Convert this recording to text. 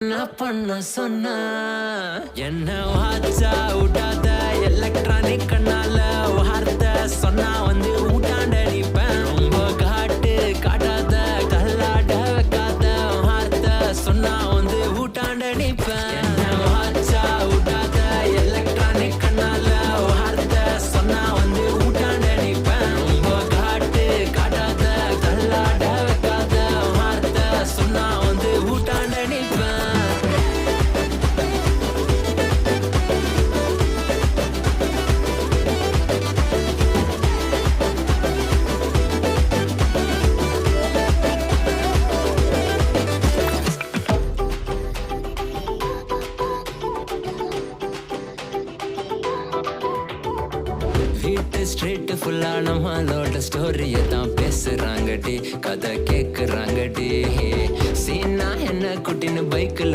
என்ன பண்ண சொன்ன என்ன வாச்சா விட்டாத எலக்ட்ரானிக் கண்ணால வார்த்தை சொன்னா வந்து ஊட்டாண்ட அடிப்பேன் ரொம்ப காட்டாத தள்ளாட வைக்காத வார்த்தை சொன்னா வந்து ஊட்டாண்ட அடிப்பேன் என்ன வாச்சா விட்டாத எலக்ட்ரானிக் கண்ணால வார்த்தை சொன்னா வந்து ஊட்டாண்ட அடிப்பேன் ரொம்ப காட்டாத தள்ளாட வைக்காத வார்த்தை சொன்னா வந்து ஊட்டாண்ட அடிப்பேன். வீட்டு ஸ்ட்ரீட் ஃபுல்லா நம்மளோட ஸ்டோரிய தான் பேசுறாங்கடி கதை கேக்குறாங்கடி சீனா என்ன குட்டின்னு பைக்கில்